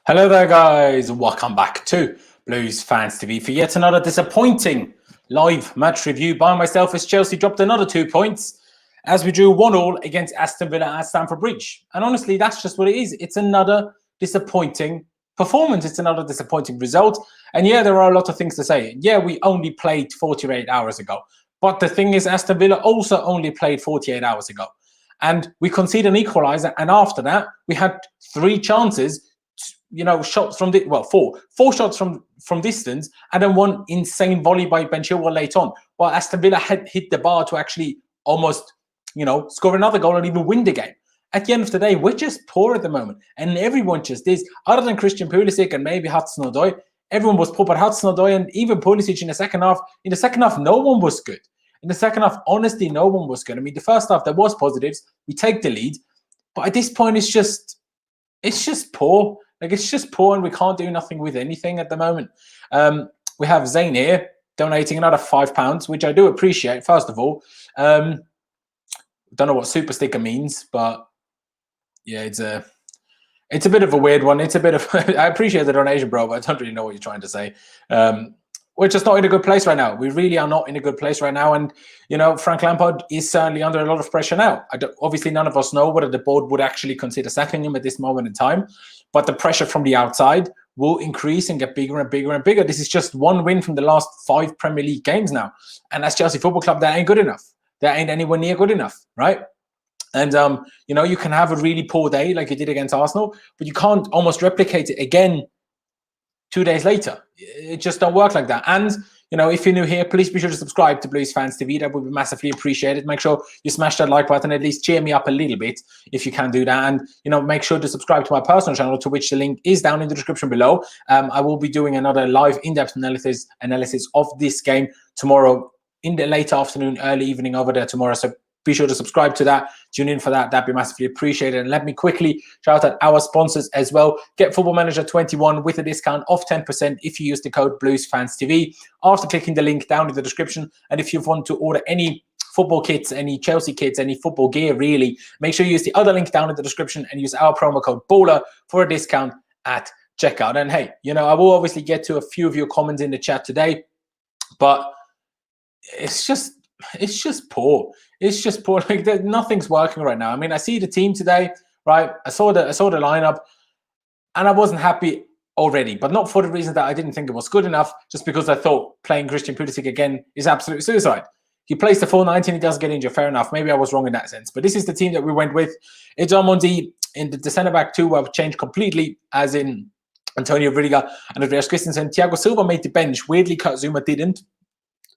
Hello there, guys. Welcome back to Blues Fans TV for yet another disappointing live match review by myself as Chelsea dropped another 2 points as we drew 1-1 against Aston Villa at Stamford Bridge. And honestly, that's just what it is. It's another disappointing performance. It's another disappointing result. And yeah, there are a lot of things to say. Yeah, we only played 48 hours ago. But the thing is, Aston Villa also only played 48 hours ago. And we conceded an equaliser. And after that, we had 3 chances, shots from four shots from distance, and then one insane volley by Ben Chilwell late on. While Aston Villa had hit the bar to actually almost, score another goal and even win the game. At the end of the day, we're just poor at the moment, and everyone just is. Other than Christian Pulisic and maybe Hudson-Odoi, everyone was poor. But Hudson-Odoi and even Pulisic in the second half, no one was good. In the second half, honestly, no one was good. I mean, the first half there was positives. We take the lead, but at this point, it's just poor. It's just poor, and we can't do nothing with anything at the moment. We have Zane here donating another £5, which I do appreciate. First of all, don't know what super sticker means, but yeah, it's a bit of a weird one. It's a bit of I appreciate the donation, bro, but I don't really know what you're trying to say. We're just not in a good place right now. We really are not in a good place right now. And, Frank Lampard is certainly under a lot of pressure now. Obviously, none of us know whether the board would actually consider sacking him at this moment in time. But the pressure from the outside will increase and get bigger and bigger and bigger. This is just one win from the last 5 Premier League games now. And as Chelsea Football Club, that ain't good enough. That ain't anywhere near good enough, right? And, you can have a really poor day like you did against Arsenal, but you can't almost replicate it again 2 days later. It just don't work like that. And, if you're new here, please be sure to subscribe to Blues Fans TV. That would be massively appreciated. Make sure you smash that like button, at least cheer me up a little bit if you can do that. And, make sure to subscribe to my personal channel, to which the link is down in the description below. I will be doing another live in-depth analysis of this game tomorrow in the late afternoon, early evening over there tomorrow. So be sure to subscribe to that. Tune in for that. That'd be massively appreciated. And let me quickly shout out our sponsors as well. Get Football Manager 21 with a discount of 10% if you use the code BluesFansTV after clicking the link down in the description. And if you want to order any football kits, any Chelsea kits, any football gear, really, make sure you use the other link down in the description and use our promo code BALLER for a discount at checkout. And hey, I will obviously get to a few of your comments in the chat today, but it's just poor. It's just poor. Like, nothing's working right now. I mean, I see the team today, right? I saw the lineup, and I wasn't happy already, but not for the reason that I didn't think it was good enough, just because I thought playing Christian Pulisic again is absolute suicide. He plays the full 90 and he doesn't get injured. Fair enough. Maybe I was wrong in that sense, but this is the team that we went with. It's Mondi in the centre back too. Have changed completely, as in Antonio Rudiger and Andreas Christensen. Thiago Silva made the bench. Weirdly, Kurt Zouma didn't.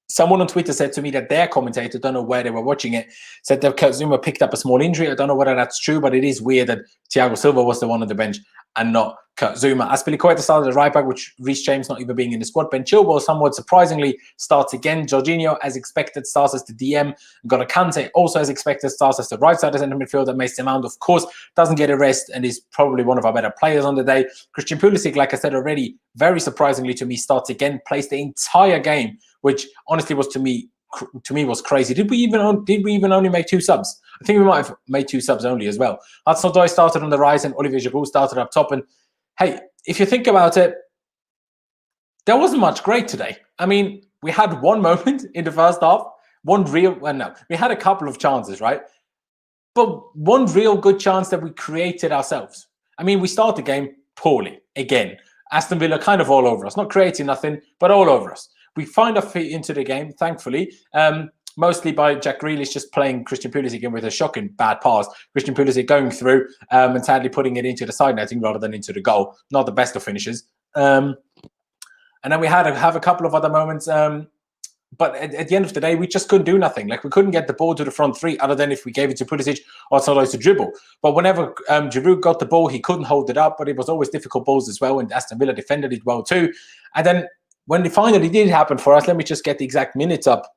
Someone on Twitter said to me that their commentator, don't know where they were watching it, said that Kurt Zouma picked up a small injury. I don't know whether that's true, but it is weird that Thiago Silva was the one on the bench and not Kurt Zouma. Azpilicueta started at right back, which Reece James not even being in the squad. Ben Chilwell, somewhat surprisingly, starts again. Jorginho, as expected, starts as the DM. N'golo Kante, also as expected, starts as the right side of centre midfielder. Mason Mount, of course, doesn't get a rest and is probably one of our better players on the day. Christian Pulisic, like I said already, very surprisingly to me, starts again, plays the entire game, which honestly was to me was crazy. Did we even only make 2 subs? I think we might have made 2 subs only as well. Hudson-Odoi started on the right and Olivier Giroud started up top. And hey, if you think about it, there wasn't much great today. I mean, we had one moment in the first half, we had a couple of chances, right? But one real good chance that we created ourselves. I mean, we start the game poorly again. Aston Villa kind of all over us, not creating nothing, but all over us. We find our feet into the game, thankfully, mostly by Jack Grealish just playing Christian Pulisic in with a shocking bad pass. Christian Pulisic going through and sadly putting it into the side netting rather than into the goal. Not the best of finishes. And then we have a couple of other moments. But at the end of the day, we just couldn't do nothing. Like, we couldn't get the ball to the front 3 other than if we gave it to Pulisic or somebody to dribble. But whenever Giroud got the ball, he couldn't hold it up. But it was always difficult balls as well. And Aston Villa defended it well too. And then when it finally did happen for us, let me just get the exact minutes up.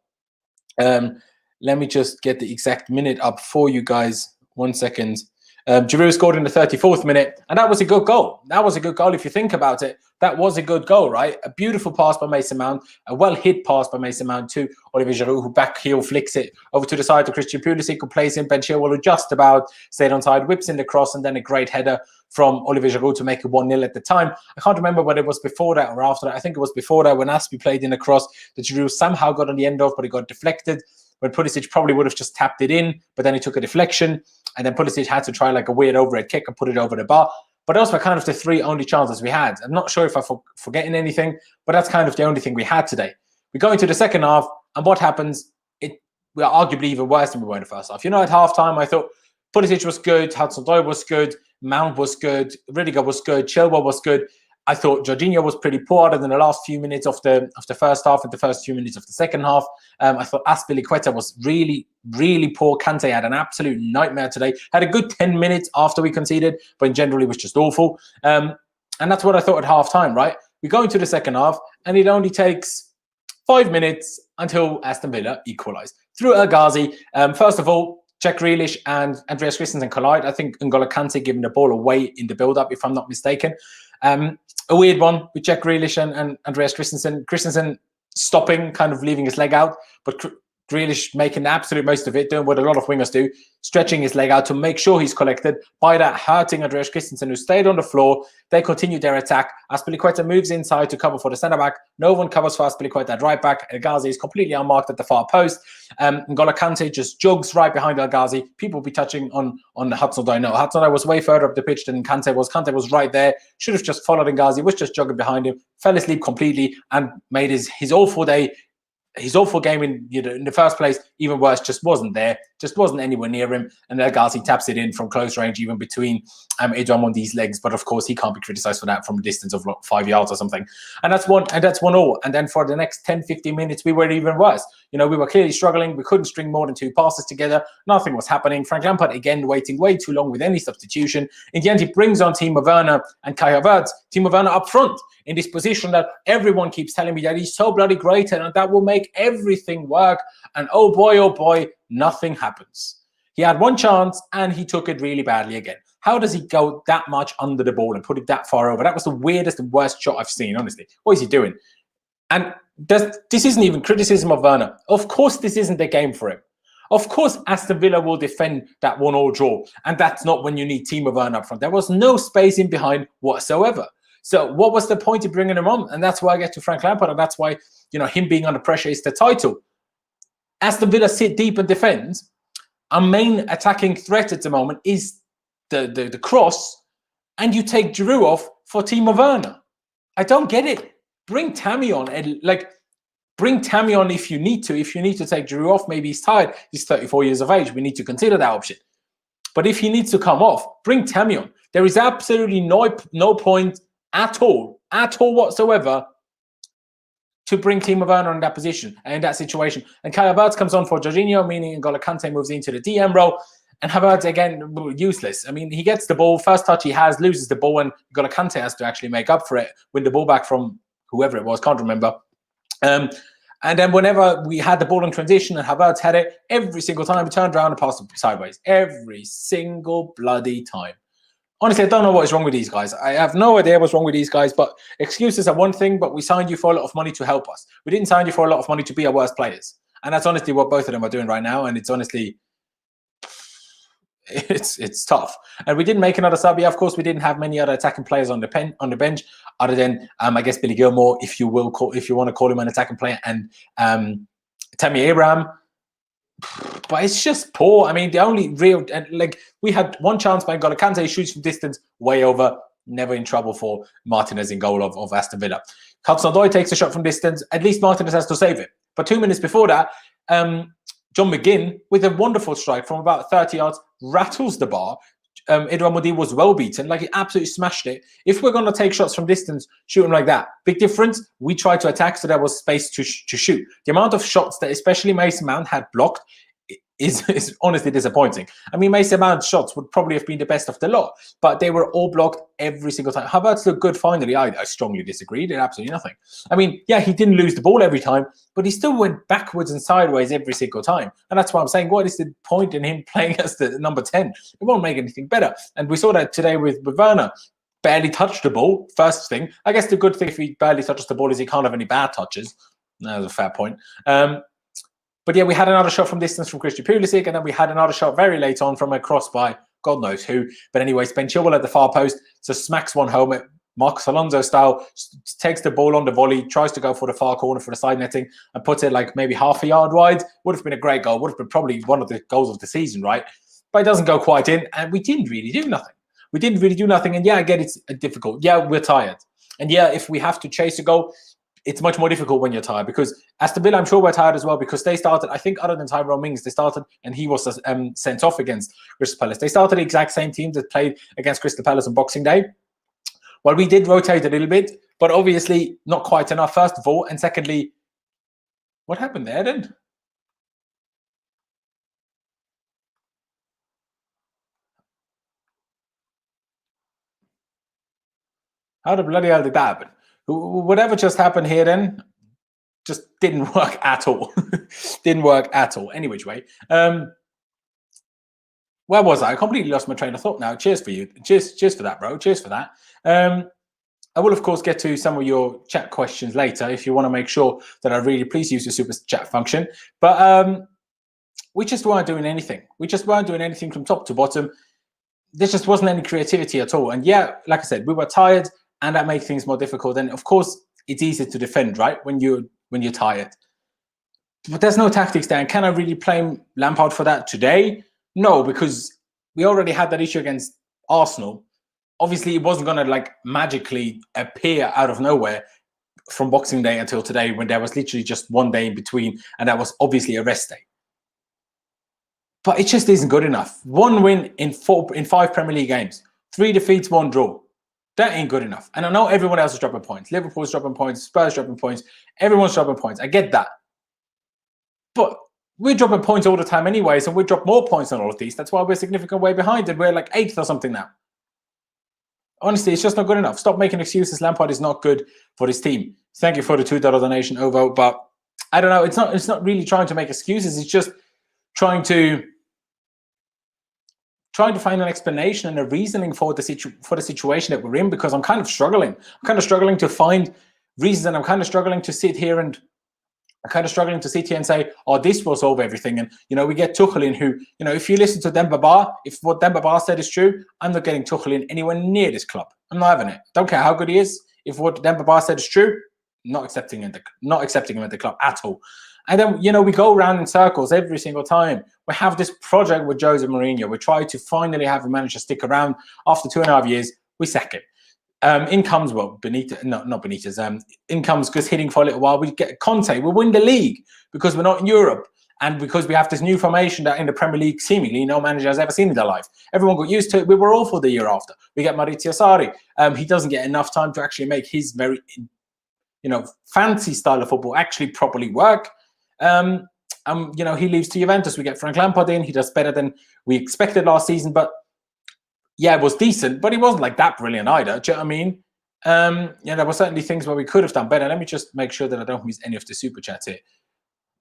Let me just get the exact minute up for you guys. 1 second. Giroud scored in the 34th minute, and that was a good goal. That was a good goal if you think about it. That was a good goal, right? A beautiful pass by Mason Mount, a well-hit pass by Mason Mount to Olivier Giroud, who back heel flicks it over to the side to Christian Pulisic, who plays in Ben Chilwell, who just about stayed on side, whips in the cross, and then a great header from Olivier Giroud to make it 1-0 at the time. I can't remember whether it was before that or after that. I think it was before that when Aspi played in a cross that Giroud somehow got on the end of, but it got deflected. When Pulisic probably would have just tapped it in, but then he took a deflection, and then Pulisic had to try like a weird overhead kick and put it over the bar. But those were kind of the 3 only chances we had. I'm not sure if I'm forgetting anything, but that's kind of the only thing we had today. We go into the second half, and what happens? We are arguably even worse than we were in the first half. At halftime, I thought Pulisic was good, Hudson-Odoi was good, Mount was good, Rudiger was good, Chilwell was good. I thought Jorginho was pretty poor other than the last few minutes of the first half and the first few minutes of the second half. I thought Azpilicueta was really, really poor. Kante had an absolute nightmare today. Had a good 10 minutes after we conceded, but in general, it was just awful. And that's what I thought at half-time, right? We go into the second half, and it only takes 5 minutes until Aston Villa equalised. Through Ghazi, first of all, Jack Grealish and Andreas Christensen collide. I think N'golo Kante giving the ball away in the build-up, if I'm not mistaken. A weird one with Jack Grealish and Andreas Christensen. Christensen stopping, kind of leaving his leg out, but Grealish making the absolute most of it, doing what a lot of wingers do, stretching his leg out to make sure he's collected, by that hurting Andreas Christensen, who stayed on the floor. They continue their attack. Azpilicueta moves inside to cover for the centre-back. No one covers for Azpilicueta at right-back. El Ghazi is completely unmarked at the far post. N'Golo Kante just jogs right behind El Ghazi. People will be touching on Hudson-Odoi. No, Hudson-Odoi was way further up the pitch than Kante was. Kante was right there. Should have just followed El Ghazi, was just jogging behind him, fell asleep completely, and made his awful day. His awful game in the first place, even worse, just wasn't there, just wasn't anywhere near him. And El Ghazi taps it in from close range, even between Edouard Mendy's legs. But of course, he can't be criticised for that from a distance of 5 yards or something. And that's 1-1. And then for the next 10, 15 minutes, we were even worse. We were clearly struggling. We couldn't string more than 2 passes together. Nothing was happening. Frank Lampard, again, waiting way too long with any substitution. In the end, he brings on Timo Werner and Kai Havertz. Timo Werner up front in this position that everyone keeps telling me that he's so bloody great and that will make everything work. And oh boy, nothing happens. He had one chance and he took it really badly again. How does he go that much under the ball and put it that far over? That was the weirdest and worst shot I've seen, honestly. What is he doing? And this isn't even criticism of Werner. Of course, this isn't the game for him. Of course, Aston Villa will defend that 1-1 draw. And that's not when you need Timo Werner up front. There was no space in behind whatsoever. So what was the point of bringing him on? And that's why I get to Frank Lampard. And that's why, him being under pressure is the title. Aston Villa sit deep and defend. Our main attacking threat at the moment is the cross. And you take Giroud off for Timo Werner. I don't get it. Bring Tammy on. Bring Tammy on if you need to. If you need to take Giroud off, maybe he's tired. He's 34 years of age. We need to consider that option. But if he needs to come off, bring Tammy on. There is absolutely no point at all whatsoever to bring Timo Werner in that position and in that situation. And Kai Havertz comes on for Jorginho, meaning N'Golo Kante moves into the DM role. And Havertz, again, useless. I mean, he gets the ball, first touch he has, loses the ball, and N'Golo Kante has to actually make up for it, win the ball back from whoever it was, can't remember. And then whenever we had the ball in transition and Havertz had it, every single time we turned around and passed it sideways. Every single bloody time. Honestly, I don't know what is wrong with these guys. I have no idea what's wrong with these guys, but excuses are one thing, but we signed you for a lot of money to help us. We didn't sign you for a lot of money to be our worst players. And that's honestly what both of them are doing right now. And it's honestly, it's tough. And we didn't make another sub. Yeah, of course, we didn't have many other attacking players on the bench, other than, I guess, Billy Gilmore, if you want to call him an attacking player, and Tammy Abraham. But it's just poor. I mean, the only real, we had one chance by N'Golo Kante, shoots from distance, way over, never in trouble for Martinez in goal of Aston Villa. Hudson-Odoi takes a shot from distance, at least Martinez has to save it. But 2 minutes before that, John McGinn, with a wonderful strike from about 30 yards, rattles the bar. Edouard Mendy was well beaten, he absolutely smashed it. If we're going to take shots from distance, shoot them like that. Big difference, we tried to attack, so there was space to shoot. The amount of shots that especially Mason Mount had blocked is honestly disappointing. I mean, Mason Mount's shots would probably have been the best of the lot, but they were all blocked every single time. Havertz looked good finally. I strongly disagree. Did absolutely nothing. I mean, yeah, he didn't lose the ball every time, but he still went backwards and sideways every single time. And that's why I'm saying, what is the point in him playing as the number 10? It won't make anything better. And we saw that today with Werner. Barely touched the ball, first thing. I guess the good thing if he barely touches the ball is he can't have any bad touches. That's a fair point. But yeah, we had another shot from distance from Christian Pulisic, and then we had another shot very late on from a cross by God knows who. But anyway, Ben Chilwell at the far post, just smacks one home at Marcos Alonso style, takes the ball on the volley, tries to go for the far corner for the side netting and puts it like maybe half a yard wide. Would have been a great goal. Would have been probably one of the goals of the season, right? But it doesn't go quite in. And we didn't really do nothing. We didn't really do nothing. And yeah, again, it's difficult. Yeah, we're tired. And yeah, if we have to chase a goal, it's much more difficult when you're tired, because Aston Villa, I'm sure we're tired as well, because they started, I think other than Tyrone Mings, they started, and he was sent off against Crystal Palace. They started the exact same team that played against Crystal Palace on Boxing Day. Well, we did rotate a little bit, but obviously not quite enough, first of all. And secondly, what happened there then? How the bloody hell did that happen? Whatever just happened here then just didn't work at all. Didn't work at all. Any which way. Where was I? I completely lost my train of thought now. Cheers for you. Cheers for that, bro. Cheers for that. I will, of course, get to some of your chat questions later if you want to make sure that I really please use the super chat function. But we just weren't doing anything. We just weren't doing anything from top to bottom. There just wasn't any creativity at all. And yeah, like I said, we were tired, and that made things more difficult. And of course, it's easy to defend, right, when you're tired. But there's no tactics there. And can I really blame Lampard for that today? No, because we already had that issue against Arsenal. Obviously, it wasn't going to like magically appear out of nowhere from Boxing Day until today, when there was literally just one day in between, and that was obviously a rest day. But it just isn't good enough. One win in 5 Premier League games, 3 defeats, 1 draw. That ain't good enough. And I know everyone else is dropping points. Liverpool's dropping points, Spurs dropping points, everyone's dropping points. I get that. But we're dropping points all the time anyway, so we drop more points than all of these. That's why we're a significant way behind, and we're like 8th or something now. Honestly, it's just not good enough. Stop making excuses. Lampard is not good for this team. Thank you for the $2 donation, Ovo. But I don't know. It's not really trying to make excuses. It's just trying to find an explanation and a reasoning for the situation that we're in, because I'm kind of struggling. I'm kind of struggling to find reasons, and I'm kind of struggling to sit here and say, oh, this will solve everything. And, we get Tuchel in, who, if you listen to Demba Ba, if what Demba Ba said is true, I'm not getting Tuchel in anywhere near this club. I'm not having it. Don't care how good he is. If what Demba Ba said is true, not accepting him at the club at all. And then, we go around in circles every single time. We have this project with Jose Mourinho. We try to finally have a manager stick around. After 2.5 years, we sack him. In comes, Benitez, no, not Benitez. In comes just hitting for a little while. We get Conte. We win the league because we're not in Europe, and because we have this new formation that in the Premier League seemingly no manager has ever seen in their life. Everyone got used to it. We were awful the year after. We get Maurizio Sarri. He doesn't get enough time to actually make his very, fancy style of football actually properly work. He leaves to Juventus. We get Frank Lampard in. He does better than we expected last season, but yeah, it was decent, but he wasn't like that brilliant either. Do you know what I mean? There were certainly things where we could have done better. Let me just make sure that I don't miss any of the super chats here,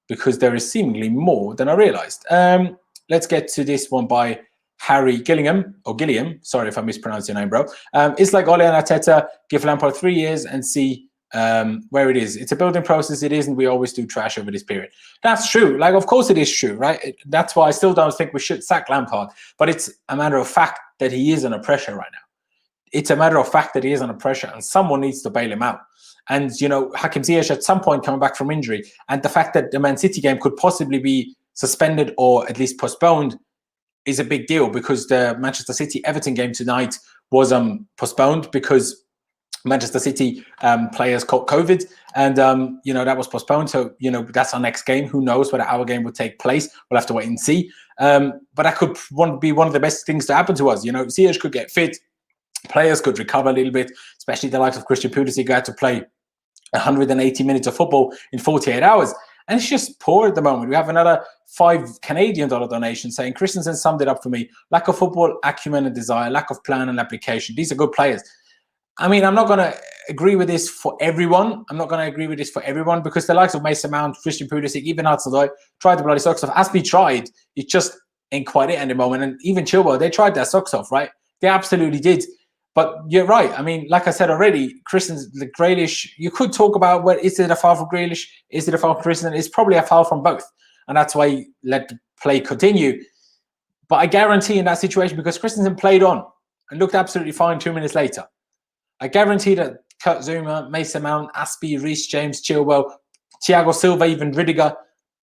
because there is seemingly more than I realized. Let's get to this one by Harry Gillingham, or Gilliam. Sorry if I mispronounced your name, bro. It's like Ole and Arteta, give Lampard 3 years and see where it is. It's a building process. It isn't. We always do trash over this period. That's true. Like, of course it is true, right? That's why I still don't think we should sack Lampard. But it's a matter of fact that he is under pressure right now. It's a matter of fact that he is under pressure, and someone needs to bail him out. And, Hakim Ziyech at some point coming back from injury, and the fact that the Man City game could possibly be suspended or at least postponed is a big deal, because the Manchester City-Everton game tonight was postponed because Manchester City players caught COVID, and that was postponed. So that's our next game. Who knows whether our game would take place? We'll have to wait and see. But that could be one of the best things to happen to us. Ziyech could get fit, players could recover a little bit, especially the likes of Christian Pulisic, who had to play 180 minutes of football in 48 hours. And it's just poor at the moment. We have another $5 Canadian donation saying, Christensen summed it up for me. Lack of football acumen and desire, lack of plan and application. These are good players. I mean, I'm not going to agree with this for everyone. Because the likes of Mason Mount, Christian Pulisic, even Hudson-Odoi tried the bloody socks off. As we tried, it just ain't quite it at the moment. And even Chilwell, they tried their socks off, right? They absolutely did. But you're right. I mean, like I said already, Christensen, the Grealish, you could talk about, well, is it a foul for Grealish? Is it a foul for Christensen? It's probably a foul from both. And that's why you let the play continue. But I guarantee in that situation, because Christensen played on and looked absolutely fine 2 minutes later, I guarantee that Kurt Zouma, Mason Mount, Aspie, Reece James, Chilwell, Thiago Silva, even Rudiger,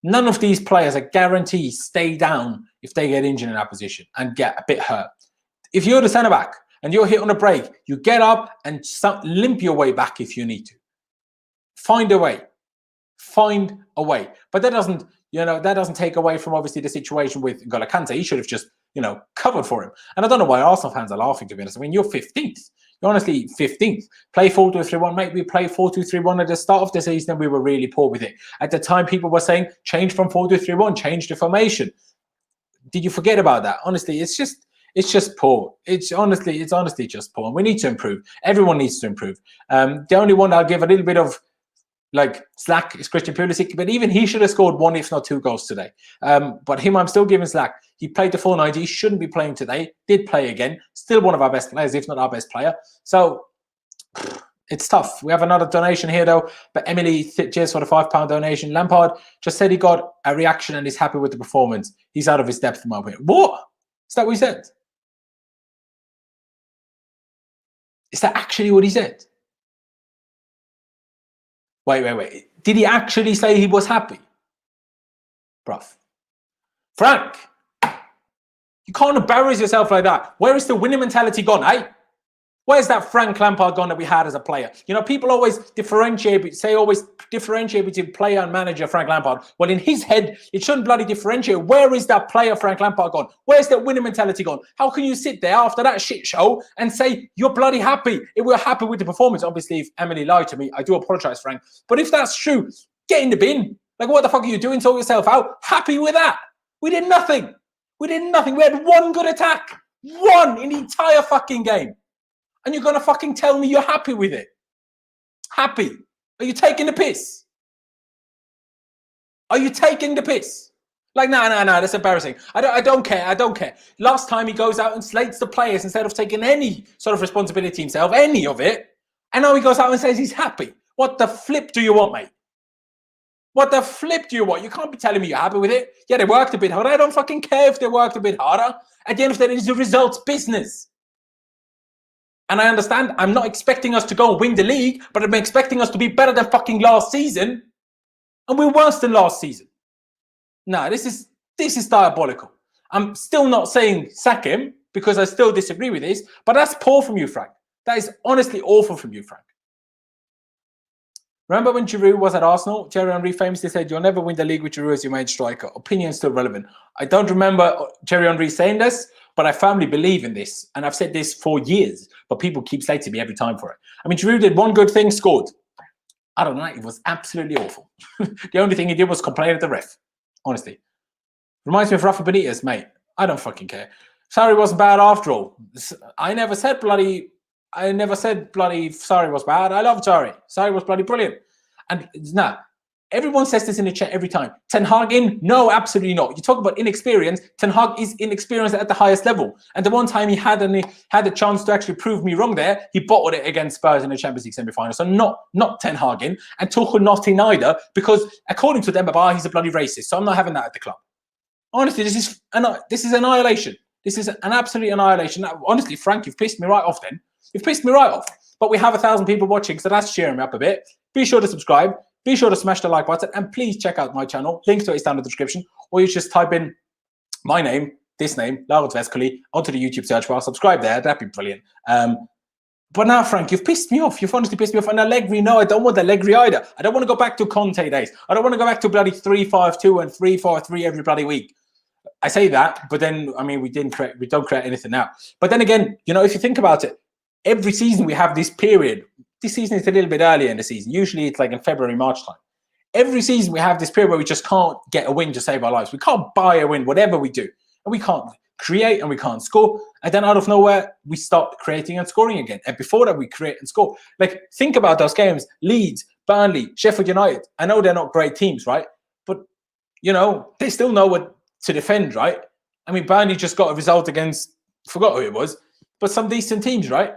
none of these players, I guarantee, stay down if they get injured in that position and get a bit hurt. If you're the centre-back and you're hit on a break, you get up and limp your way back if you need to. Find a way. Find a way. But that doesn't, that doesn't take away from obviously the situation with N'golo Kante. He should have just, covered for him. And I don't know why Arsenal fans are laughing, to be honest. I mean, you're 15th. You're honestly 15th. Play 4-2-3-1. Mate, we played 4-2-3-1 at the start of the season and we were really poor with it. At the time, people were saying, change from 4-2-3-1, change the formation. Did you forget about that? Honestly, it's just poor. It's honestly just poor. And we need to improve. Everyone needs to improve. The only one I'll give a little bit of slack is Christian Pulisic, but even he should have scored 1, if not 2 goals today. But him, I'm still giving slack. He played the full 90. He shouldn't be playing today. Did play again. Still one of our best players, if not our best player. So it's tough. We have another donation here, though. But Emily, cheers for the £5 donation. Lampard just said he got a reaction and is happy with the performance. He's out of his depth, in my opinion. What? Is that what he said? Is that actually what he said? Wait. Did he actually say he was happy? Bruv. Frank, you can't embarrass yourself like that. Where is the winning mentality gone, eh? Where's that Frank Lampard gone that we had as a player? People always differentiate between player and manager Frank Lampard. Well, in his head, it shouldn't bloody differentiate. Where is that player Frank Lampard gone? Where's that winning mentality gone? How can you sit there after that shit show and say you're bloody happy? If we're happy with the performance, obviously, if Emily lied to me, I do apologize, Frank. But if that's true, get in the bin. What the fuck are you doing? Sort yourself out. Happy with that? We did nothing. We had one good attack. One in the entire fucking game. And you're going to fucking tell me you're happy with it? Happy? Are you taking the piss? Are you taking the piss? No, that's embarrassing. I don't care. Last time he goes out and slates the players instead of taking any sort of responsibility himself, any of it. And now he goes out and says he's happy. What the flip do you want, mate? What the flip do you want? You can't be telling me you're happy with it. Yeah, they worked a bit harder. I don't fucking care if they worked a bit harder. At the end of the day, it's the results business. And I understand I'm not expecting us to go and win the league, but I'm expecting us to be better than fucking last season. And we're worse than last season. No, this is diabolical. I'm still not saying sack him because I still disagree with this, but that's poor from you, Frank. That is honestly awful from you, Frank. Remember when Giroud was at Arsenal? Thierry Henry famously said, you'll never win the league with Giroud as your main striker. Opinion still relevant. I don't remember Thierry Henry saying this, but I firmly believe in this. And I've said this for years, but people keep slating me every time for it. I mean, Giroud did one good thing, scored. I don't know. It was absolutely awful. The only thing he did was complain at the ref. Honestly. Reminds me of Rafa Benitez, mate. I don't fucking care. Sarri wasn't bad after all. I never said bloody Sarri was bad. I love Sarri. Sarri was bloody brilliant. And everyone says this in the chat every time. Ten Hag in? No, absolutely not. You talk about inexperience. Ten Hag is inexperienced at the highest level. And the one time he had a chance to actually prove me wrong there, he bottled it against Spurs in the Champions League semi-final. So not Ten Hag in, and Tuchel not in either, because according to them, he's a bloody racist. So I'm not having that at the club. Honestly, this is annihilation. This is an absolute annihilation. Honestly, Frank, you've pissed me right off then. You've pissed me right off. But we have 1,000 people watching, so that's cheering me up a bit. Be sure to subscribe. Be sure to smash the like button. And please check out my channel. Links to it is down in the description. Or you just type in my name, this name, Laurent Vescoli, onto the YouTube search bar. Subscribe there. That'd be brilliant. But now, Frank, you've pissed me off. You've honestly pissed me off. And Allegri, no, I don't want Allegri either. I don't want to go back to Conte days. I don't want to go back to bloody 3-5-2 and 3-4-3 every bloody week. I say that, but then, I mean, we don't create anything now. But then again, if you think about it, every season we have this period. This season is a little bit earlier in the season. Usually it's like in February, March time. Every season we have this period where we just can't get a win to save our lives. We can't buy a win, whatever we do. And we can't create and we can't score. And then out of nowhere, we stop creating and scoring again. And before that, we create and score. Think about those games. Leeds, Burnley, Sheffield United. I know they're not great teams, right? But, they still know what to defend, right? I mean, Burnley just got a result against, forgot who it was, but some decent teams, right?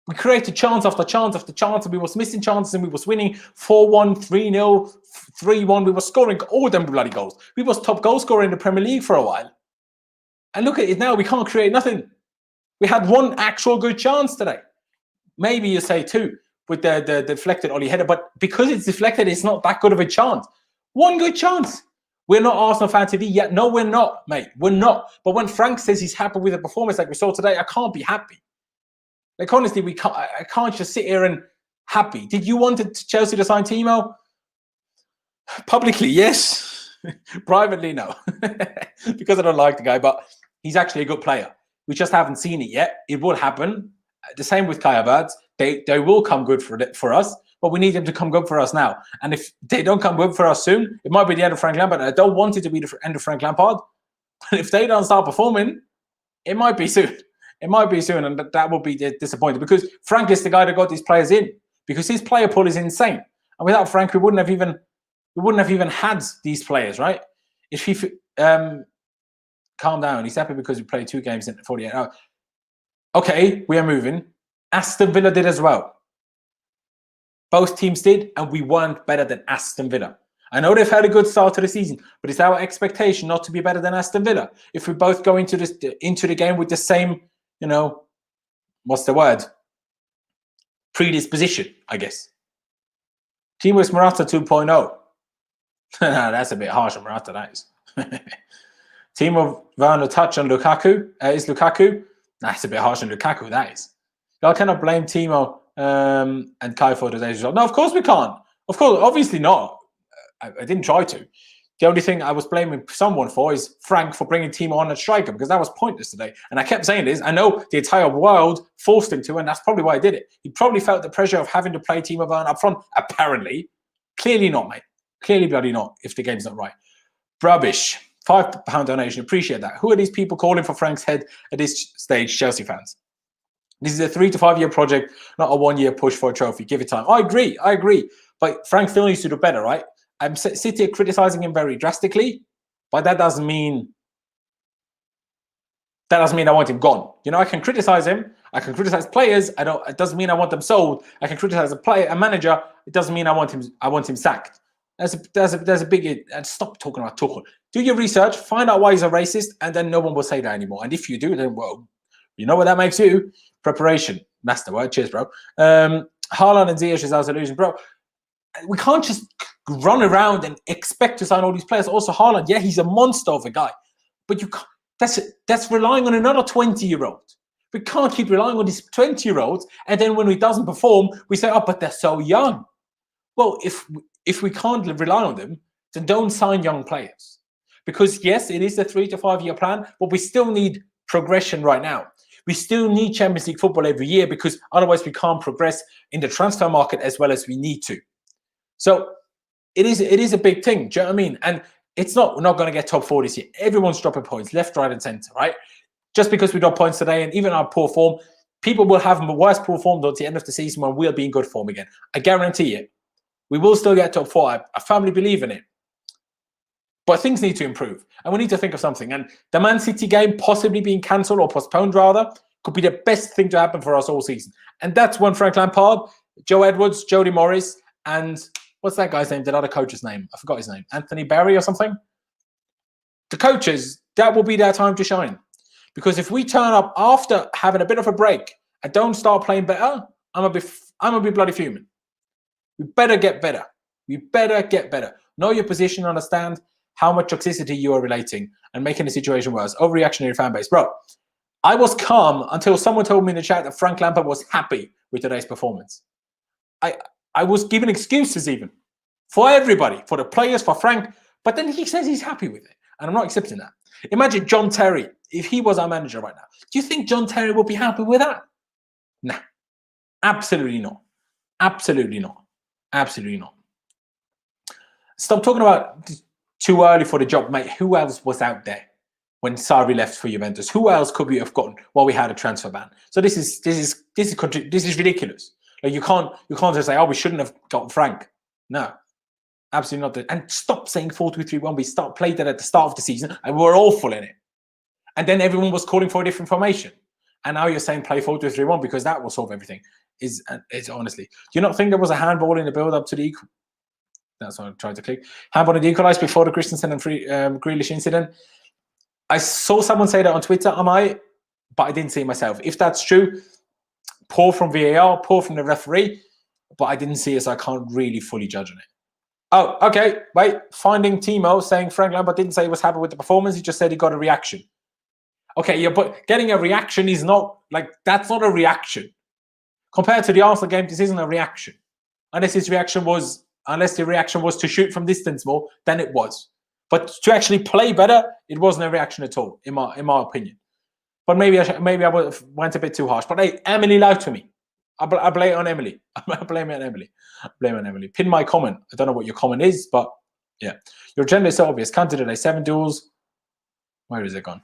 We created chance after chance after chance, and we was missing chances, and we was winning 4-1, 3-0, 3-1. We were scoring all them bloody goals. We was top goal scorer in the Premier League for a while. And look at it now. We can't create nothing. We had one actual good chance today. Maybe you say two with the deflected Ollie header, but because it's deflected, it's not that good of a chance. One good chance. We're not Arsenal fan TV yet. No, we're not, mate. We're not. But when Frank says he's happy with the performance like we saw today, I can't be happy. Like, honestly, I can't just sit here and happy. Did you want Chelsea to sign Timo? Publicly, yes. Privately, no. Because I don't like the guy, but he's actually a good player. We just haven't seen it yet. It will happen. The same with Havertz. They will come good for us, but we need them to come good for us now. And if they don't come good for us soon, it might be the end of Frank Lampard. I don't want it to be the end of Frank Lampard. But if they don't start performing, it might be soon. It might be soon, and that will be disappointing because Frank is the guy that got these players in because his player pool is insane. And without Frank, we wouldn't have even had these players, right? If he calm down, he's happy because we played 2 games in 48 hours. Okay, we are moving. Aston Villa did as well. Both teams did, and we weren't better than Aston Villa. I know they've had a good start to the season, but it's our expectation not to be better than Aston Villa. If we both go into the game with the same, what's the word? Predisposition, I guess. Timo Morata 2.0. That's a bit harsh on Morata, that is. Timo Werner touch on Lukaku. Is Lukaku? That's a bit harsh on Lukaku, that is. Y'all cannot blame Timo and Kai for today's result. No, of course we can't. Of course, obviously not. I didn't try to. The only thing I was blaming someone for is Frank for bringing Timo on at striker because that was pointless today. And I kept saying this. I know the entire world forced him to, and that's probably why I did it. He probably felt the pressure of having to play Timo Werner up front. Apparently. Clearly not, mate. Clearly bloody not if the game's not right. Rubbish. £5 donation. Appreciate that. Who are these people calling for Frank's head at this stage? Chelsea fans. This is a 3 to 5 year project, not a 1 year push for a trophy. Give it time. I agree. But Frank still needs to do better, right? I'm sitting here criticizing him very drastically, but that doesn't mean I want him gone. I can criticize him. I can criticize players. It doesn't mean I want them sold. I can criticize a manager. It doesn't mean I want him sacked. There's a big. And stop talking about Tuchel. Do your research. Find out why he's a racist, and then no one will say that anymore. And if you do, then well, you know what that makes you? Preparation. That's the word. Cheers, bro. Haaland and Ziyech is our solution, bro. We can't just run around and expect to sign all these players. Also, Haaland, yeah, he's a monster of a guy, but you can't. That's relying on another 20-year-old. We can't keep relying on these 20-year-olds, and then when he doesn't perform, we say, "Oh, but they're so young." Well, if we can't rely on them, then don't sign young players. Because yes, it is a 3 to 5 year plan, but we still need progression right now. We still need Champions League football every year because otherwise we can't progress in the transfer market as well as we need to. So it is a big thing. Do you know what I mean? And we're not going to get top 4 this year. Everyone's dropping points, left, right, and centre, right? Just because we drop points today and even our poor form, people will have worse poor form at the end of the season when we'll be in good form again. I guarantee it. We will still get top 4. I firmly believe in it. But things need to improve. And we need to think of something. And the Man City game possibly being cancelled or postponed rather could be the best thing to happen for us all season. And that's when Frank Lampard, Joe Edwards, Jody Morris, and what's that guy's name? That other coach's name? I forgot his name. Anthony Barry or something? The coaches, that will be their time to shine. Because if we turn up after having a bit of a break and don't start playing better, I'm gonna be bloody fuming. We better get better. We better get better. Know your position, understand how much toxicity you are relating and making the situation worse. Overreactionary fan base. Bro, I was calm until someone told me in the chat that Frank Lampard was happy with today's performance. I was giving excuses even for everybody, for the players, for Frank, but then he says he's happy with it. And I'm not accepting that. Imagine John Terry, if he was our manager right now. Do you think John Terry would be happy with that? Nah, absolutely not. Absolutely not. Absolutely not. Stop talking about too early for the job, mate. Who else was out there when Sarri left for Juventus? Who else could we have gotten while we had a transfer ban? So this is ridiculous. Like you can't just say, "Oh, we shouldn't have gotten Frank." No, absolutely not. And stop saying 4-2-3-1. We played that at the start of the season, and we were awful in it. And then everyone was calling for a different formation. And now you're saying play 4-2-3-1 because that will solve everything. It's honestly. Do you not think there was a handball in the build-up to the? That's what I tried to click. Handball in the equaliser before the Christensen and Grealish incident. I saw someone say that on Twitter, but I didn't see it myself. If that's true, poor from VAR, poor from the referee, but I didn't see it, so I can't really fully judge on it. Oh, okay. Wait. Finding Timo saying Frank Lampard didn't say he was happy with the performance. He just said he got a reaction. Okay, yeah, but getting a reaction is not that's not a reaction. Compared to the Arsenal game, this isn't a reaction. Unless the reaction was to shoot from distance more, then it was. But to actually play better, it wasn't a reaction at all, in my opinion. But maybe I went a bit too harsh. But hey, Emily lied to me. I blame it on Emily. I blame it on Emily. Pin my comment. I don't know what your comment is, but yeah. Your agenda is so obvious. Kante today, 7 duels. Where is it gone?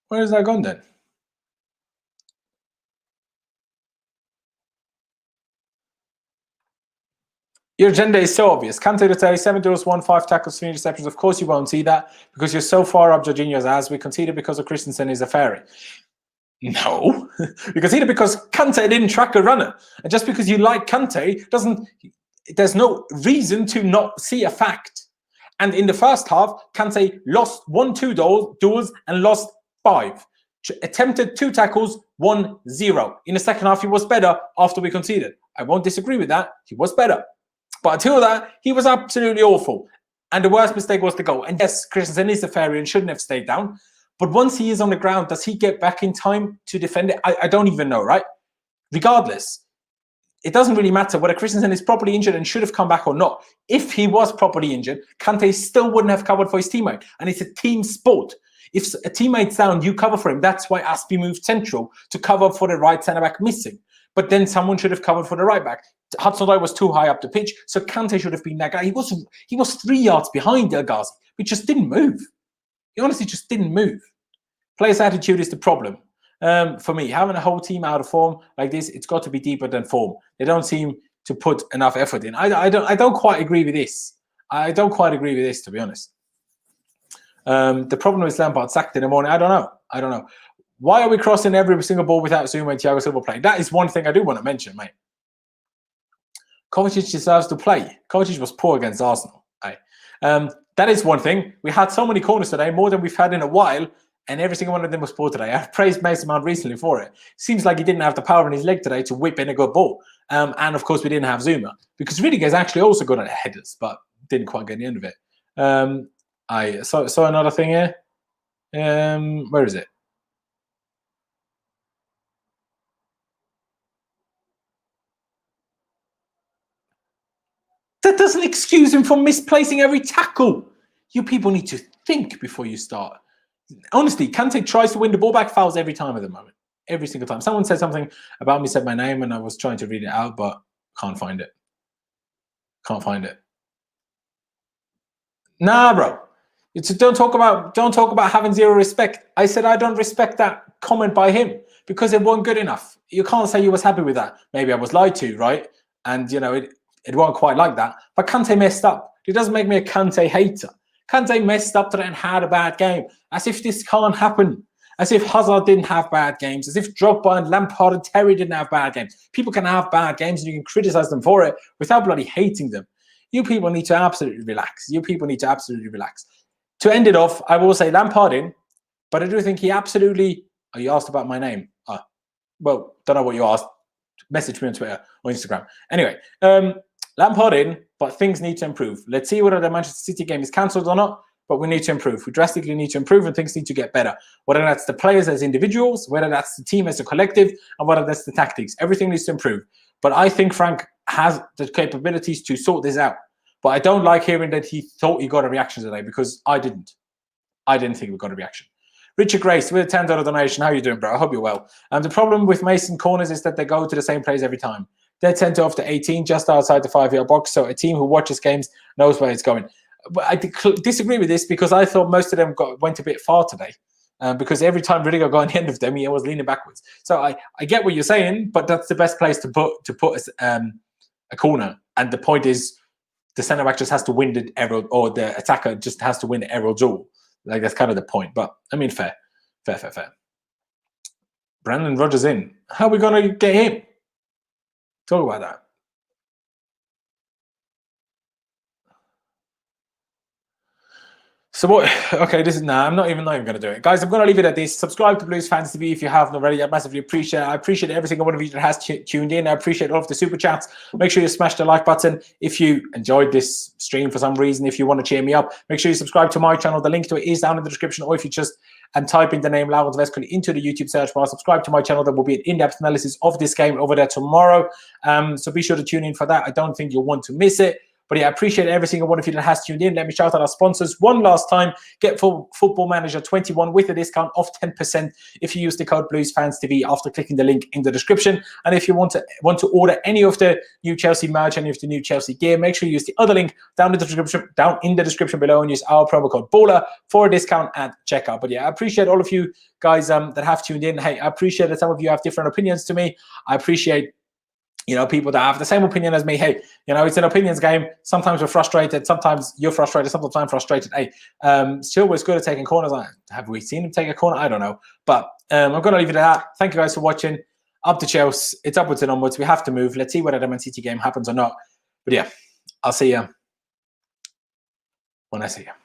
Where is that gone then? Your agenda is so obvious. Kante today, 7 duels, 1, 5 tackles, 3 interceptions. Of course you won't see that because you're so far up Jorginho's as we conceded because of Christensen is a fairy. No, we conceded because Kante didn't track a runner. And just because you like Kante there's no reason to not see a fact. And in the first half, Kante lost 1-2 duels and lost 5. Attempted 2 tackles, 1-0. In the second half, he was better after we conceded. I won't disagree with that. He was better. But until that, he was absolutely awful. And the worst mistake was the goal. And yes, Christensen is a fairy and shouldn't have stayed down. But once he is on the ground, does he get back in time to defend it? I don't even know, right? Regardless, it doesn't really matter whether Christensen is properly injured and should have come back or not. If he was properly injured, Kante still wouldn't have covered for his teammate. And it's a team sport. If a teammate's down, you cover for him. That's why Aspie moved central to cover for the right centre-back missing. But then someone should have covered for the right-back. Hudson-Odoi was too high up the pitch, so Kante should have been that guy. He was 3 yards behind Ghazi, but just didn't move. He honestly just didn't move. Players' attitude is the problem. For me, having a whole team out of form like this, it's got to be deeper than form. They don't seem to put enough effort in. I don't quite agree with this. I don't quite agree with this, to be honest. The problem is Lampard sacked in the morning. I don't know. Why are we crossing every single ball without Zuma and Thiago Silva playing? That is one thing I do want to mention, mate. Kovacic deserves to play. Kovacic was poor against Arsenal. Right? That is one thing. We had so many corners today, more than we've had in a while, and every single one of them was poor today. I've praised Mason Mount recently for it. Seems like he didn't have the power in his leg today to whip in a good ball. And of course, we didn't have Zuma because Rudiger's actually also good at headers, but didn't quite get the end of it. I saw another thing here. Where is it? That doesn't excuse him from misplacing every tackle. You people need to think before you start. Honestly, Kante tries to win the ball back, fouls every time at the moment. Every single time. Someone said something about me, said my name, and I was trying to read it out, but can't find it. Can't find it. Nah, bro. Don't talk about having zero respect. I said I don't respect that comment by him because it wasn't good enough. You can't say you was happy with that. Maybe I was lied to, right? And you know it wasn't quite like that. But Kante messed up. It doesn't make me a Kante hater. Kante messed up today and had a bad game. As if this can't happen. As if Hazard didn't have bad games. As if Drogba and Lampard and Terry didn't have bad games. People can have bad games and you can criticize them for it without bloody hating them. You people need to absolutely relax. To end it off, I will say Lampard in, but I do think he absolutely... Oh, you asked about my name. Well, don't know what you asked. Message me on Twitter or Instagram. Anyway, Lampard in, but things need to improve. Let's see whether the Manchester City game is cancelled or not, but we need to improve. We drastically need to improve and things need to get better. Whether that's the players as individuals, whether that's the team as a collective, and whether that's the tactics. Everything needs to improve. But I think Frank has the capabilities to sort this out. But I don't like hearing that he thought he got a reaction today because I didn't. I didn't think we got a reaction. Richard Grace with a $10 donation. How are you doing, bro? I hope you're well. The problem with Mason corners is that they go to the same place every time. They're 10 to off to 18, just outside the 5-yard box. So a team who watches games knows where it's going. But I disagree with this because I thought most of them went a bit far today. Because every time Rudiger got on the end of them, he was leaning backwards. So I get what you're saying, but that's the best place to put a corner. And the point is, the centre back just has to win the aerial, or the attacker just has to win the aerial duel. Like that's kind of the point. But I mean, fair. Brandon Rodgers in. How are we gonna get him? Talk about that. So what? Okay, this is I'm not even going to do it, guys. I'm going to leave it at this. Subscribe to Blues Fans TV if you haven't already. I massively appreciate it. I appreciate every single one of you that has tuned in. I appreciate all of the super chats. Make sure you smash the like button if you enjoyed this stream for some reason. If you want to cheer me up, make sure you subscribe to my channel. The link to it is down in the description, or if you just type in the name Laurens Westcott into the YouTube search bar, subscribe to my channel. There will be an in-depth analysis of this game over there tomorrow. So be sure to tune in for that. I don't think you'll want to miss it. But yeah, I appreciate every single one of you that has tuned in. Let me shout out our sponsors one last time. Get Football Manager 21 with a discount of 10% if you use the code BluesFansTV after clicking the link in the description. And if you want to order any of the new Chelsea merch, any of the new Chelsea gear, make sure you use the other link down in the description below and use our promo code BOLA for a discount at checkout. But yeah, I appreciate all of you guys that have tuned in. Hey, I appreciate that some of you have different opinions to me. I appreciate people that have the same opinion as me. Hey, it's an opinions game. Sometimes we're frustrated. Sometimes you're frustrated. Sometimes I'm frustrated. Hey, still was good at taking corners. Have we seen him take a corner? I don't know. But I'm going to leave it at that. Thank you guys for watching. Up to Chelsea. It's upwards and onwards. We have to move. Let's see whether the Man City game happens or not. But yeah, I'll see you when I see you.